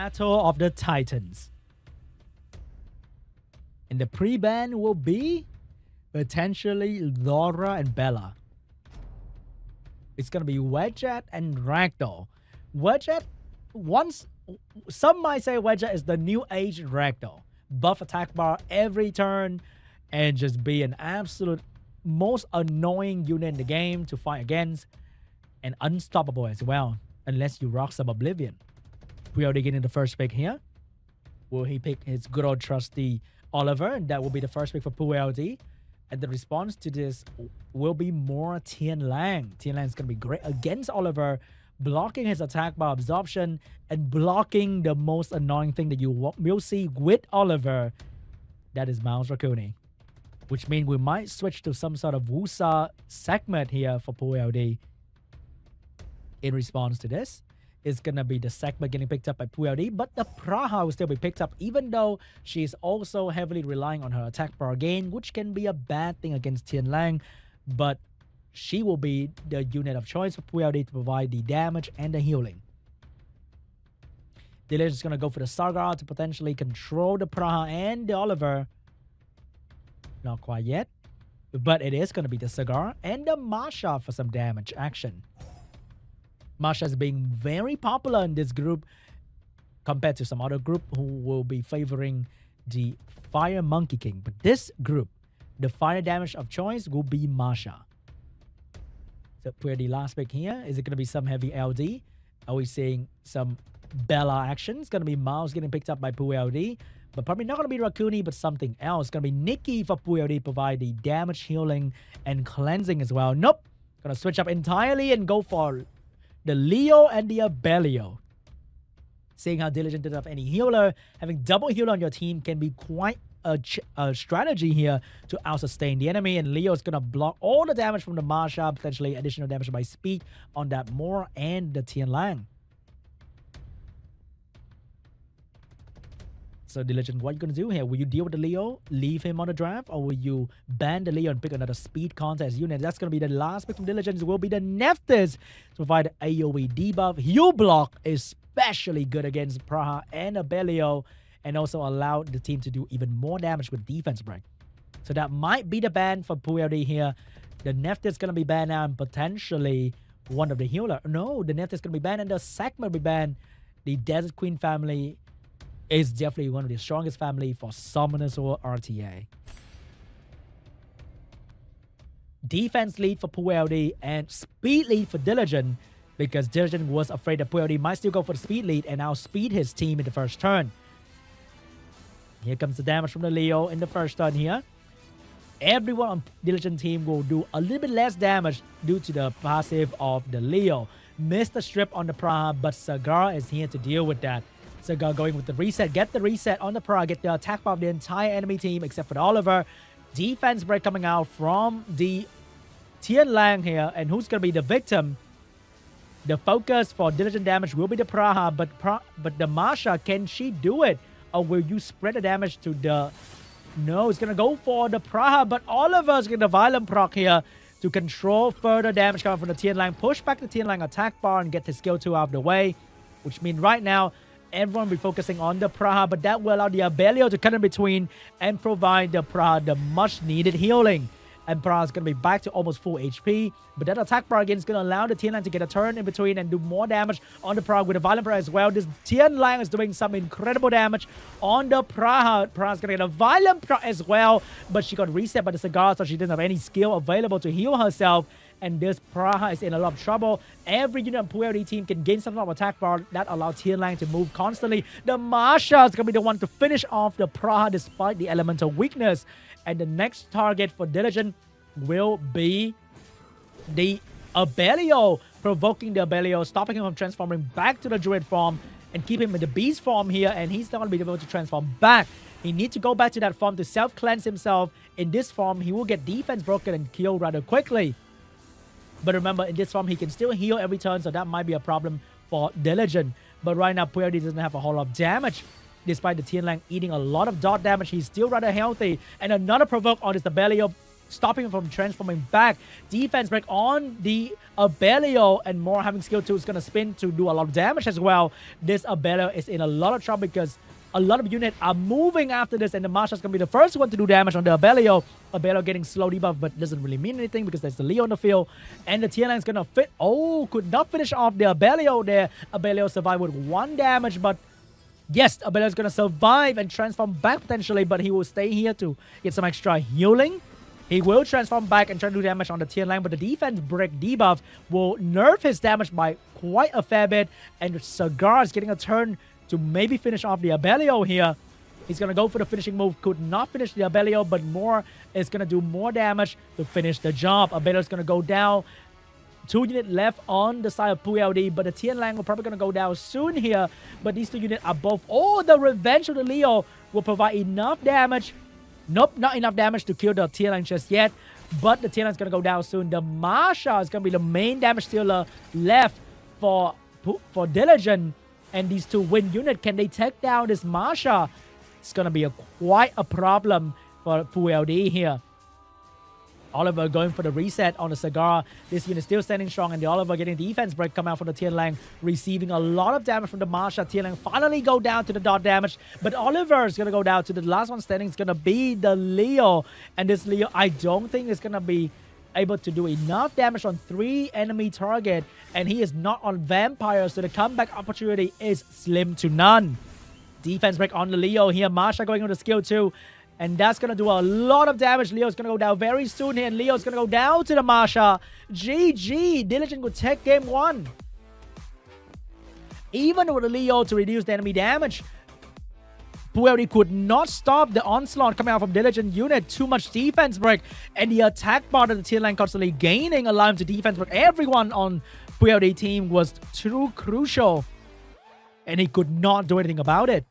Battle of the Titans. And the pre-ban will be potentially Laura and Bella. It's going to be Wedget and Ragdoll. Wedget, some might say Wedget is the new age Ragdoll. Buff attack bar every turn and just be an absolute most annoying unit in the game to fight against. And unstoppable as well, unless you rock some Oblivion. We already getting the first pick here. Will he pick his good old trusty Oliver? And that will be the first pick for POOLD. And the response to this will be more Tian Lang. Tian Lang is going to be great against Oliver, blocking his attack by absorption and blocking the most annoying thing that you will see with Oliver. That is Mouse Raccoon. Which means we might switch to some sort of Wusa segment here for POOLD. In response to this, it's going to be the segment getting picked up by POOLD, but the Praha will still be picked up, even though she's also heavily relying on her attack bar gain, which can be a bad thing against Tian Lang, but she will be the unit of choice for POOLD to provide the damage and the healing. Diligent is going to go for the Sagar to potentially control the Praha and the Oliver. Not quite yet, but it is going to be the Sagar and the Masha for some damage action. Masha is being very popular in this group compared to some other group who will be favoring the Fire Monkey King. But this group, the fire damage of choice will be Masha. So for the last pick here, is it going to be some heavy LD? Are we seeing some Bella action? It's going to be Miles getting picked up by POOLD. But probably not going to be Raccoon, but something else. It's going to be Nikki for POOLD, provide the damage, healing, and cleansing as well. Nope. Going to switch up entirely and go for the Leo and the Abelio. Seeing how Diligent didn't have any healer, having double healer on your team can be quite a strategy here to out-sustain the enemy. And Leo is going to block all the damage from the Masha, potentially additional damage by speed on that Moore and the Tian Lang. So Diligent, what are you going to do here? Will you deal with the Leo, leave him on the draft, or will you ban the Leo and pick another speed contest unit? That's going to be the last pick from Diligent. It will be the Nephthys to provide AoE debuff. Heal block is especially good against Praha and Abelio, and also allow the team to do even more damage with defense break. So that might be the ban for POOLD here. The Nephthys is going to be banned now and potentially one of the healer. No, the Nephthys is going to be banned and the Sakma will be banned. The Desert Queen family is definitely one of the strongest family for Summoners or RTA. Defense lead for POOLD and speed lead for Diligent, because Diligent was afraid that POOLD might still go for the speed lead and now speed his team in the first turn. Here comes the damage from the Leo in the first turn here. Everyone on Diligent team will do a little bit less damage due to the passive of the Leo. Missed the strip on the Praha, but Sagar is here to deal with that. Sagar going with the reset. Get the reset on the Praha. Get the attack bar of the entire enemy team except for the Oliver. Defense break coming out from the Tian Lang here. And who's going to be the victim? The focus for Diligent damage will be the Praha. But the Masha, can she do it? Or will you spread the damage to the... No, it's going to go for the Praha. But Oliver's getting the Violent proc here to control further damage coming from the Tian Lang. Push back the Tian Lang attack bar and get his skill 2 out of the way. Which means right now, everyone will be focusing on the Praha, but that will allow the Abelio to cut in between and provide the Praha the much needed healing. And Praha is going to be back to almost full HP, but that attack bar again is going to allow the Tian Lang to get a turn in between and do more damage on the Praha with a Violent Praha as well. This Tian Lang is doing some incredible damage on the Praha. Praha is going to get a Violent Praha as well, but she got reset by the Cigar, so she didn't have any skill available to heal herself. And this Praha is in a lot of trouble. Every unit on POOLD team can gain some sort of attack bar that allows Tian Lang to move constantly. The Masha is going to be the one to finish off the Praha despite the elemental weakness. And the next target for Diligent will be the Abelio, provoking the Abelio, stopping him from transforming back to the Druid form and keep him in the Beast form here. And he's not going to be able to transform back. He needs to go back to that form to self-cleanse himself. In this form, he will get defense broken and killed rather quickly. But remember, in this form, he can still heal every turn, so that might be a problem for Diligent. But right now, POOLD doesn't have a whole lot of damage. Despite the Tian Lang eating a lot of dot damage, he's still rather healthy. And another provoke on this Abelio stopping him from transforming back. Defense break on the Abelio, and more having skill 2 is going to spin to do a lot of damage as well. This Abelio is in a lot of trouble because a lot of units are moving after this, and the Masha is going to be the first one to do damage on the Abelio. Abelio getting slow debuff, but doesn't really mean anything because there's the Leo on the field. And the tier line is going to fit. Oh, could not finish off the Abelio there. Abelio survived with 1 damage, but yes, Abelio is going to survive and transform back potentially, but he will stay here to get some extra healing. He will transform back and try to do damage on the tier line, but the defense break debuff will nerf his damage by quite a fair bit. And Cigar is getting a turn to maybe finish off the Abelio here. He's going to go for the finishing move. Could not finish the Abelio, but more is going to do more damage to finish the job. Abelio is going to go down. 2 units left on the side of POOLD, but the Tian Lang will probably going to go down soon here. But these 2 units are both... Oh, the Revenge of the Leo will provide enough damage. Nope, not enough damage to kill the Tian Lang just yet. But the Tian Lang is going to go down soon. The Masha is going to be the main damage dealer left for Diligent. And these 2 win units, can they take down this Masha? It's going to be quite a problem for POOLD here. Oliver going for the reset on the Cigar. This unit still standing strong, and the Oliver getting defense break come out from the Tian Lang, receiving a lot of damage from the Masha. Tian Lang finally go down to the dot damage, but Oliver is going to go down to the last one standing. Is going to be the Leo, and this Leo I don't think is going to be able to do enough damage on 3 enemy target, and he is not on Vampire, so the comeback opportunity is slim to none. Defense break on the Leo here. Masha going on the skill 2. And that's going to do a lot of damage. Leo's going to go down very soon here. And Leo's going to go down to the Masha. GG. Diligent will take game 1. Even with the Leo to reduce the enemy damage, POOLD could not stop the onslaught coming out from Diligent unit. Too much defense break. And the attack bar of the tier line constantly gaining, allowing to defense break. Everyone on POOLD team was too crucial. And he could not do anything about it.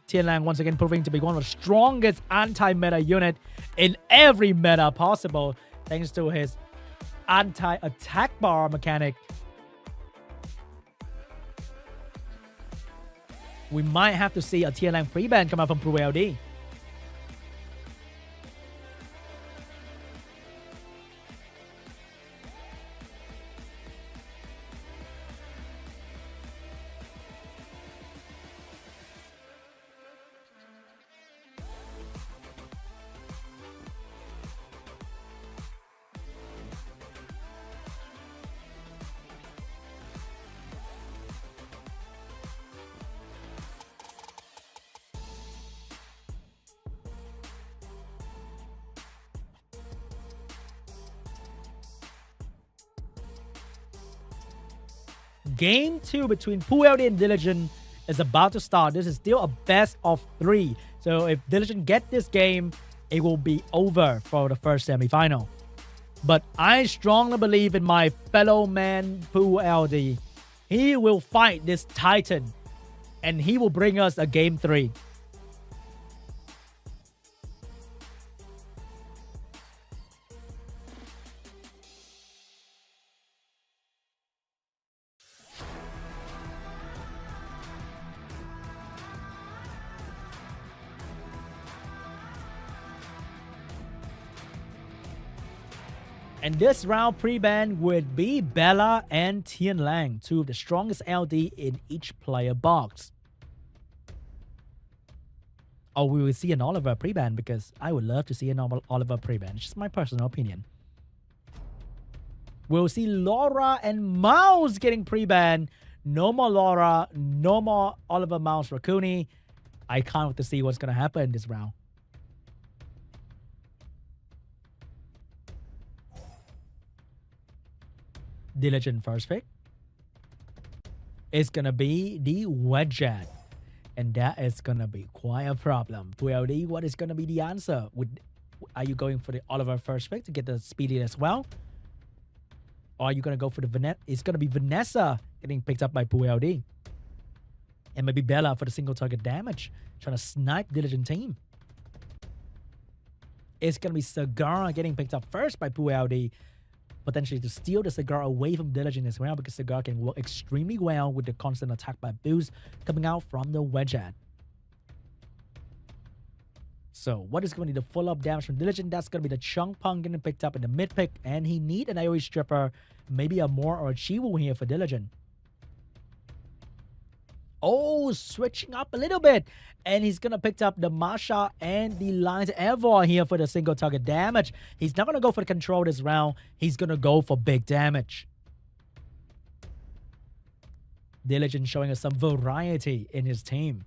Tian Lang once again proving to be one of the strongest anti-meta unit in every meta possible, thanks to his anti-attack bar mechanic. We might have to see a Tian Lang free ban come out from POOLD. Game 2 between POOLD and Diligent is about to start. This is still a best of 3. So if Diligent get this game, it will be over for the first semifinal. But I strongly believe in my fellow man POOLD. He will fight this Titan, and he will bring us a game 3. And this round pre-ban would be Bella and Tian Lang, 2 of the strongest LD in each player box. Or we will see an Oliver pre-ban, because I would love to see an Oliver pre-ban. It's just my personal opinion. We'll see Laura and Mouse getting pre-ban. No more Laura, no more Oliver, Mouse, Raccoony. I can't wait to see what's going to happen in this round. Diligent first pick is going to be the Wedgeat. And that is going to be quite a problem. POOLD, what is going to be the answer? Are you going for the Oliver first pick to get the speedy as well? Or are you going to go for the Vanessa? It's going to be Vanessa getting picked up by POOLD. And maybe Bella for the single target damage. Trying to snipe Diligent team. It's going to be Cigar getting picked up first by POOLD. Potentially to steal the Cigar away from Diligent as well, because Cigar can work extremely well with the constant attack by boost coming out from the Wedgeat. So what is going to be the follow-up damage from Diligent? That's going to be the Chunk Punk getting picked up in the mid pick, and he need an AoE stripper, maybe a more or a Chiwu here for Diligent. Oh, switching up a little bit, and he's going to pick up the Masha and the Lion's Ever here for the single target damage. He's not going to go for the control this round. He's going to go for big damage. Diligent showing us some variety in his team.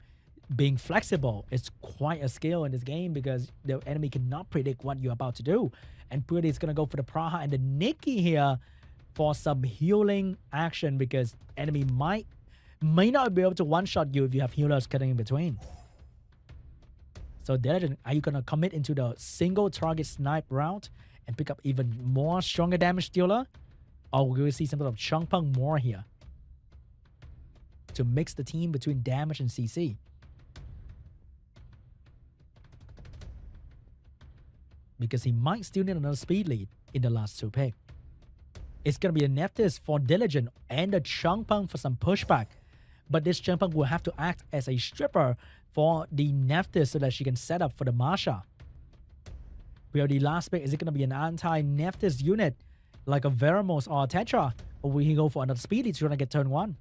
Being flexible is quite a skill in this game because the enemy cannot predict what you're about to do. And POOLD is going to go for the Praha and the Nikki here for some healing action because enemy may not be able to one-shot you if you have healers cutting in between. So Diligent, are you going to commit into the single target snipe route and pick up even more stronger damage dealer? Or will we see some sort of Chunk Punk more here to mix the team between damage and CC? Because he might still need another speed lead in the last two picks. It's going to be a Nephthys for Diligent and a Chunk Punk for some pushback. But this Chunk Punk will have to act as a stripper for the Nephthys so that she can set up for the Masha. The last pick, is it going to be an anti-Nephthys unit like a Veramos or a Tetra? Or will he go for another speed lead trying to get turn 1?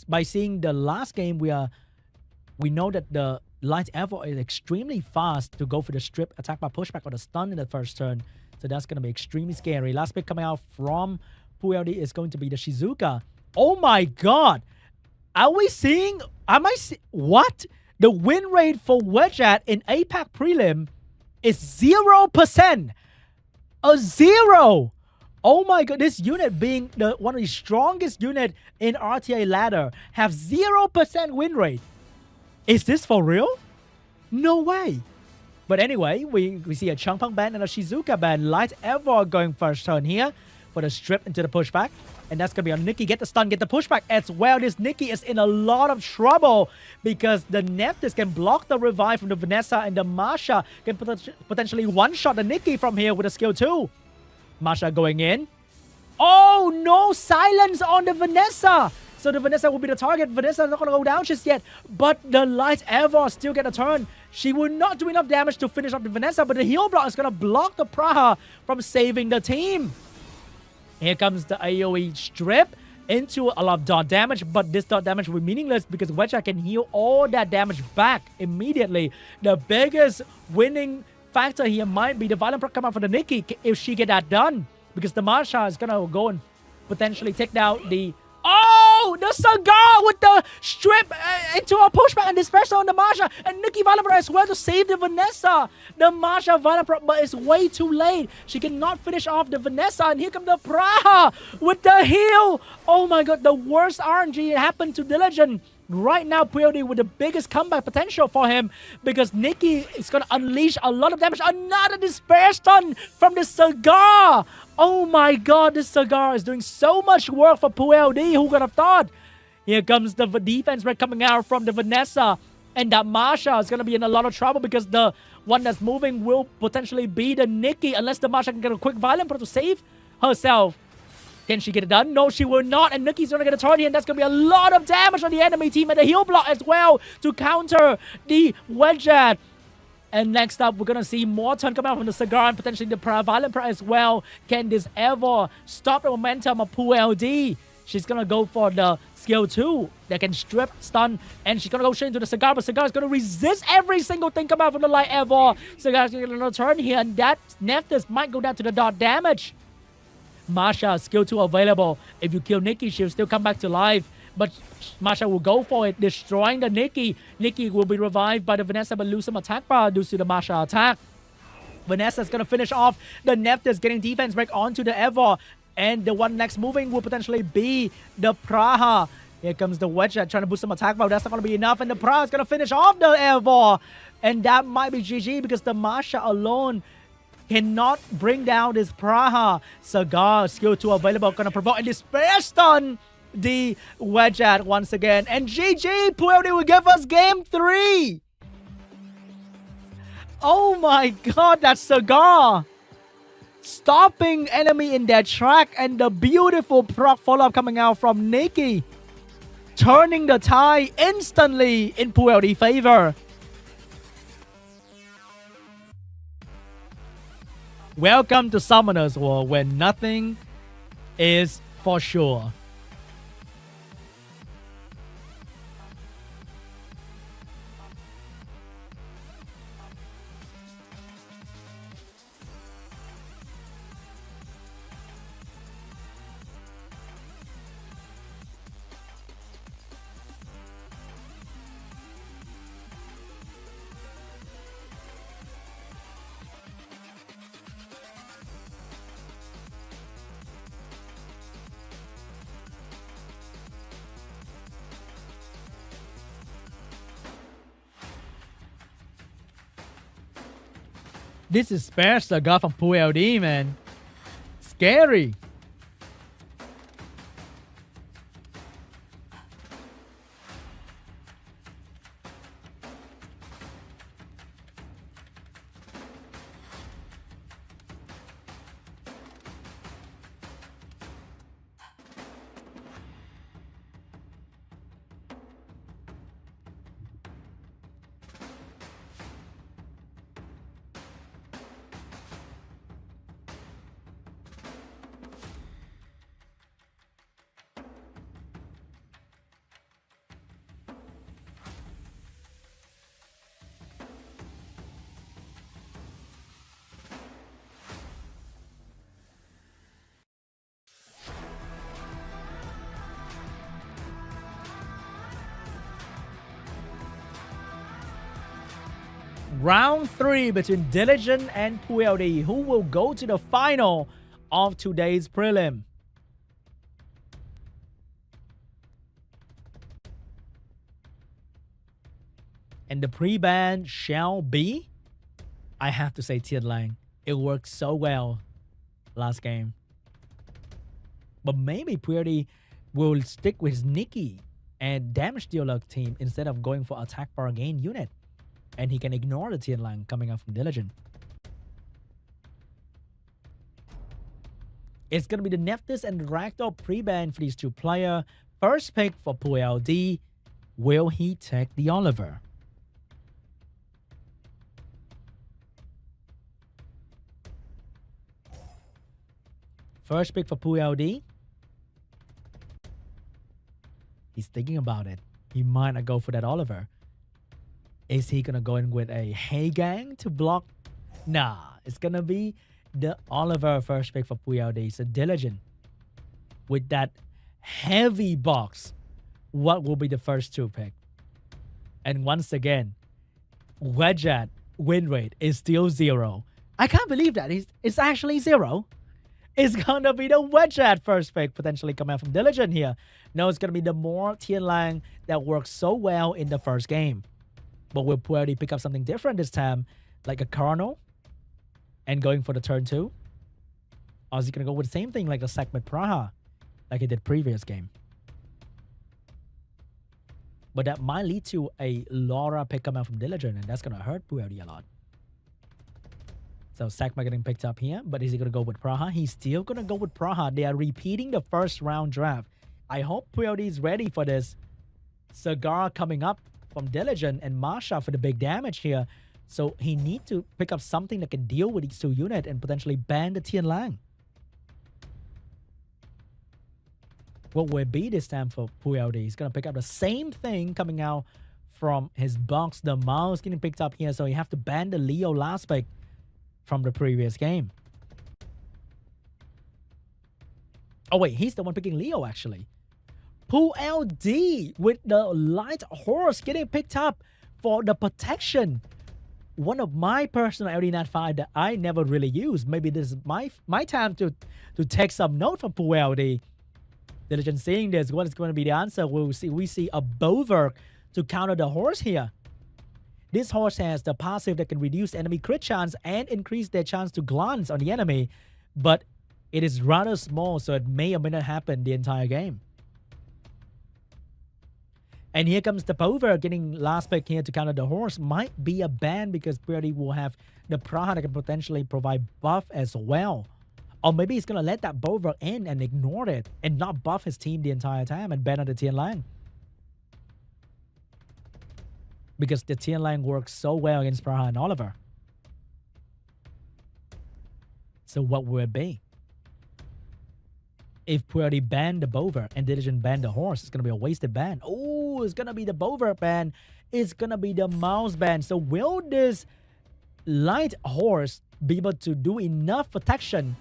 By seeing the last game, we know that the Light Evo is extremely fast to go for the strip, attack by pushback, or the stun in the first turn. So that's going to be extremely scary. Last pick coming out from POOLD is going to be the Shizuka. Oh my god! Are we seeing... What? The win rate for Wedgeat in APAC Prelim is 0%! A 0! Oh my god, this unit being one of the strongest unit in RTA ladder have 0% win rate. Is this for real? No way. But anyway, we see a Chunk Punk band and a Shizuka band. Light Ever going first turn here for the strip into the pushback. And that's going to be on Nikki. Get the stun, get the pushback as well. This Nikki is in a lot of trouble because the Nephthys can block the revive from the Vanessa, and the Masha can potentially one-shot the Nikki from here with a skill 2. Masha going in. Oh no, silence on the Vanessa. So the Vanessa will be the target. Vanessa is not going to go down just yet. But the Light Ever still get a turn. She will not do enough damage to finish off the Vanessa. But the heal block is going to block the Praha from saving the team. Here comes the AoE strip into a lot of dot damage. But this dot damage will be meaningless because Wedgeat can heal all that damage back immediately. The biggest winning factor here might be the Violent Proc come out for the Nikki if she get that done. Because the Masha is going to go and potentially take down the... Oh, the Cigar with the strip into a pushback and dispersion on the Masha. And Nikki Violent Proc as well to save the Vanessa. The Masha Violent Proc, but it's way too late. She cannot finish off the Vanessa. And here comes the Praha with the heal. Oh my god, the worst RNG happened to Diligent. Right now, POOLD with the biggest comeback potential for him because Nikki is going to unleash a lot of damage. Another despair stun from the Cigar. Oh my god, this Cigar is doing so much work for POOLD. Who could have thought? Here comes the defense break coming out from the Vanessa. And that Masha is going to be in a lot of trouble because the one that's moving will potentially be the Nikki unless the Masha can get a quick Violent Proc to save herself. Can she get it done? No, she will not. And Nikki's going to get a turn here. And that's going to be a lot of damage on the enemy team. And the heal block as well to counter the Wedgeat. And next up, we're going to see more turn come out from the Cigar and potentially the Violent Proc as well. Can this ever stop the momentum of POOLD? She's going to go for the skill 2 that can strip, stun, and she's going to go straight into the Cigar. But Cigar is going to resist every single thing come out from the Light Ever. Cigar is going to get another turn here. And that Nephthys might go down to the dot damage. Masha, skill 2 available. If you kill Nikki, she'll still come back to life. But Masha will go for it, destroying the Nikki. Nikki will be revived by the Vanessa, but lose some attack power due to the Masha attack. Vanessa's going to finish off the Nephthys, getting defense break onto the Ever. And the one next moving will potentially be the Praha. Here comes the Wedgeat trying to boost some attack power. That's not going to be enough. And the Praha is going to finish off the Ever. And that might be GG because the Masha alone cannot bring down this Praha. Cigar, skill 2 available, gonna provoke and despair stun the Wedgeat once again. And GG, POOLD will give us game 3. Oh my god, that Cigar stopping enemy in their track, and the beautiful proc follow-up coming out from Nikki. turning the tide instantly in POOLD favor. Welcome to Summoner's War, where nothing is for sure. This is special guy from POOLD, man. Scary. Round 3 between Diligent and POOLD. Who will go to the final of today's prelim? And the pre-ban shall be, I have to say, Tian Lang. It worked so well last game. But maybe POOLD will stick with his Nikki and damage dealer team instead of going for attack bargain unit. And he can ignore the Tian Lang coming out from Diligent. It's going to be the Nephthys and Ragdoll pre-ban for these two players. First pick for POOLD. Will he take the Oliver? First pick for POOLD. He's thinking about it. He might not go for that Oliver. Is he going to go in with a Hey Gang to block? Nah, it's going to be the Oliver first pick for POOLD. So Diligent. With that heavy box, what will be the first two pick? And once again, Wedgeat win rate is still 0. I can't believe that. It's actually 0. It's going to be the Wedgeat first pick potentially coming out from Diligent here. No, it's going to be the more Tian Lang that worked so well in the first game. But will POOLD pick up something different this time? Like a Colonel? And going for the turn 2? Or is he going to go with the same thing like the Sekhmet Praha? Like he did previous game? But that might lead to a Laura pick coming out from Diligent. And that's going to hurt POOLD a lot. So Sekhmet getting picked up here. But is he going to go with Praha? He's still going to go with Praha. They are repeating the first round draft. I hope POOLD is ready for this. Cigar coming up from Diligent and Masha for the big damage here. So he needs to pick up something that can deal with these two units and potentially ban the Tian Lang. What will it be this time for POOLD? He's going to pick up the same thing coming out from his box. The mouse getting picked up here. So you have to ban the Leo last pick from the previous game. Oh wait, he's the one picking Leo actually. POOLD with the light horse getting picked up for the protection. One of my personal LD Nat 5 that I never really use. Maybe this is my time to take some note from POOLD. Diligent seeing this, what is going to be the answer? We see a Bover to counter the horse here. This horse has the passive that can reduce enemy crit chance and increase their chance to glance on the enemy. But it is rather small, so it may or may not happen the entire game. And here comes the Bover getting last pick here to counter the horse. Might be a ban because POOLD will have the Praha that can potentially provide buff as well. Or maybe he's going to let that Bover in and ignore it and not buff his team the entire time and ban on the Tian Lang. because the Tian Lang works so well against Praha and Oliver. So what will it be? If POOLD banned the Bover and Diligent banned the horse, it's going to be a wasted ban. Oh, it's going to be the Bover ban. It's going to be the mouse ban. So will this light horse be able to do enough protection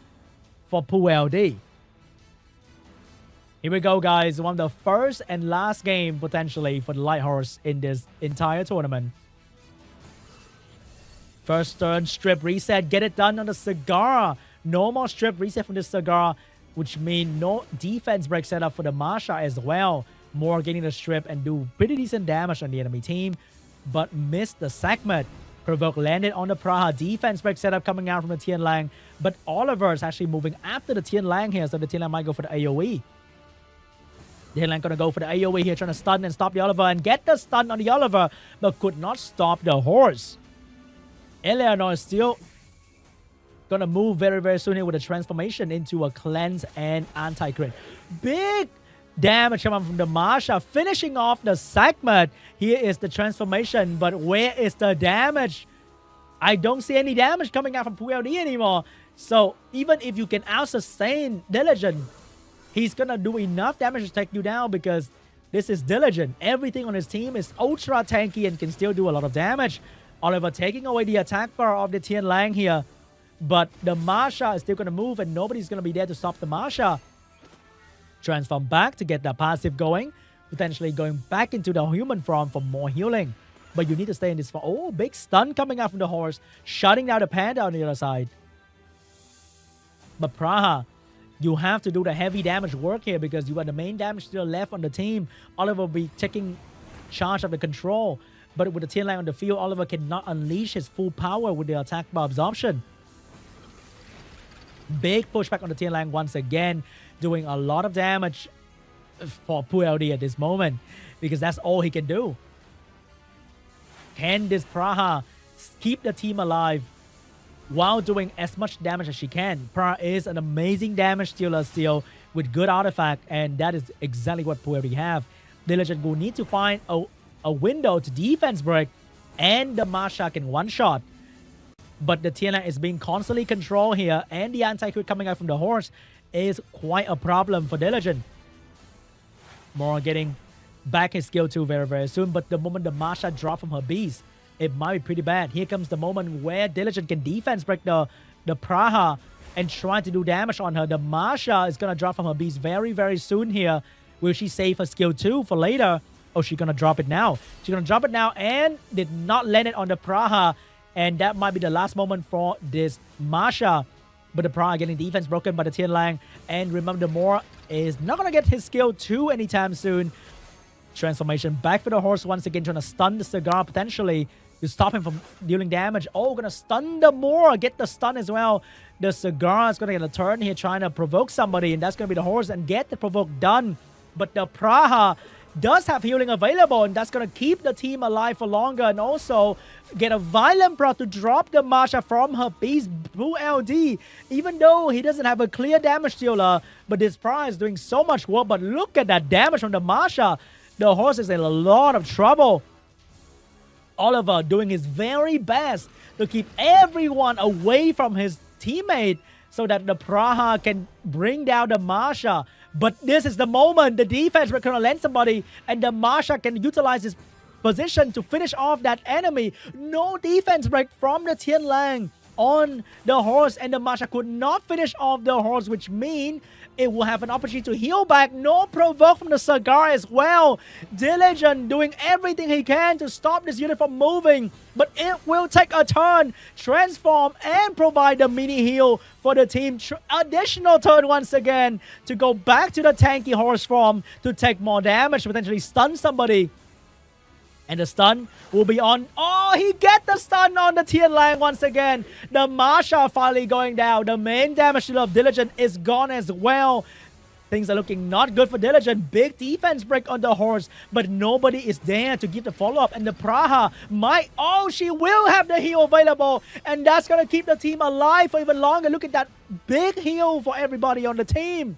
for POOLD? Here we go, guys. One of the first and last game, potentially, for the light horse in this entire tournament. First turn, strip reset. Get it done on the Cigar. No more strip reset from the Cigar, which means no defense break setup for the Masha as well. More getting the strip and do pretty decent damage on the enemy team, but missed the segment. Provoke landed on the Praha. Defense break setup coming out from the Tian Lang, but Oliver is actually moving after the Tian Lang here, so the Tian Lang might go for the AoE. Tian Lang gonna go for the AoE here, trying to stun and stop the Oliver and get the stun on the Oliver, but could not stop the horse. Eleanor is still gonna move very, very soon here with a transformation into a cleanse and anti-crit. Big damage coming from the Masha, finishing off the segment. Here is the transformation, but where is the damage? I don't see any damage coming out from POOLD anymore. So even if you can out-sustain Diligent, he's gonna do enough damage to take you down because this is Diligent. Everything on his team is ultra tanky and can still do a lot of damage. Oliver taking away the attack bar of the Tian Lang here. But the Masha is still going to move and nobody's going to be there to stop the Masha. Transform back to get the passive going. Potentially going back into the human form for more healing. But you need to stay in this form. Oh, big stun coming out from the horse. Shutting down the panda on the other side. But Praha, you have to do the heavy damage work here because you are the main damage still left on the team. Oliver will be taking charge of the control. But with the Tian Lang on the field, Oliver cannot unleash his full power with the attack bar absorption. Big pushback on the Tian Lang once again, doing a lot of damage for POOLD at this moment because that's all he can do. Can this Praha keep the team alive while doing as much damage as she can? Praha is an amazing damage dealer still with good artifact, and that is exactly what POOLD have. Diligent will need to find a window to defense break, and the Masha can one-shot. But the Tian Lang is being constantly controlled here, and the anti-crit coming out from the horse is quite a problem for Diligent. More getting back his skill 2 very, very soon, but the moment the Masha drop from her beast, it might be pretty bad. Here comes the moment where Diligent can defense break the Praha and try to do damage on her. The Masha is going to drop from her beast very, very soon here. Will she save her skill 2 for later? Oh, she's going to drop it now. She's going to drop it now and did not land it on the Praha. And that might be the last moment for this Masha. But the Praha getting defense broken by the Tian Lang. And remember, the Moor is not going to get his skill 2 anytime soon. Transformation back for the horse once again, trying to stun the Cigar potentially to stop him from dealing damage. Oh, going to stun the Moor. Get the stun as well. The Cigar is going to get a turn here trying to provoke somebody. And that's going to be the horse and get the provoke done. But the Praha does have healing available, and that's going to keep the team alive for longer and also get a Violent Pro to drop the Masha from her beast POOLD. Even though he doesn't have a clear damage dealer, but this Praha is doing so much work. But look at that damage from the Masha. The horse is in a lot of trouble. Oliver doing his very best to keep everyone away from his teammate so that the Praha can bring down the Masha. But this is the moment the defense will land somebody and the Masha can utilize his position to finish off that enemy. No defense break from the Tian Lang on the horse, and the Masha could not finish off the horse, which means it will have an opportunity to heal back. No provoke from the Cigar as well. Diligent doing everything he can to stop this unit from moving, but it will take a turn, transform, and provide the mini heal for the team. Additional turn once again to go back to the tanky horse form to take more damage, potentially stun somebody. And the stun will be on. Oh, he get the stun on the Tian Lang once again. The Masha finally going down. The main damage dealer of Diligent is gone as well. Things are looking not good for Diligent. Big defense break on the horse, but nobody is there to give the follow-up. And the Praha might... Oh, she will have the heal available. And that's going to keep the team alive for even longer. Look at that big heal for everybody on the team.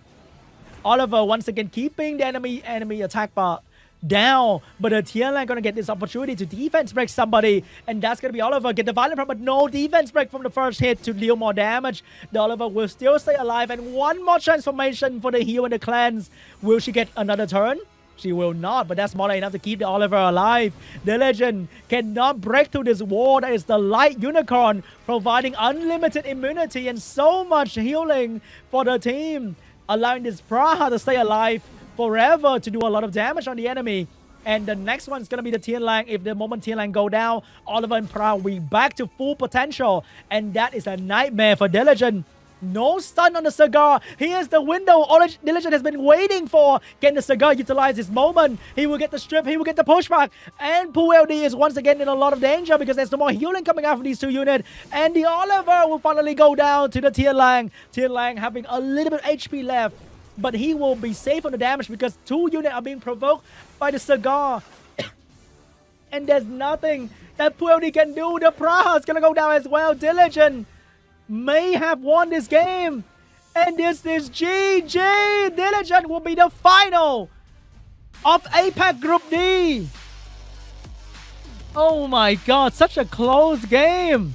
Oliver once again keeping the enemy attack bar down. But the Tianlang gonna get this opportunity to defense break somebody, and that's gonna be Oliver. Get the violent from, but no defense break from the first hit to deal more damage. The Oliver will still stay alive, and one more transformation for the heal and the cleanse. Will she get another turn? She will not, but that's more than enough to keep the Oliver alive. The Legend cannot break through this wall. That is the Light Unicorn, providing unlimited immunity and so much healing for the team, allowing this Praha to stay alive forever to do a lot of damage on the enemy. And the next one's gonna be the Tianlang. If the moment Tianlang go down, Oliver and Praha will be back to full potential, and that is a nightmare for Diligent. No stun on the Cigar. Here's the window Diligent has been waiting for. Can the Cigar utilize this moment? He will get the strip. He will get the pushback. And POOLD is once again in a lot of danger because there's no more healing coming out from these two units. And the Oliver will finally go down to the Tianlang. Tianlang having a little bit of HP left, but he will be safe on the damage because two units are being provoked by the Cigar. And there's nothing that POOLD can do. The Praha is going to go down as well. Diligent may have won this game, and this is GG. Diligent will be the final of APAC Group D. Oh my god, such a close game.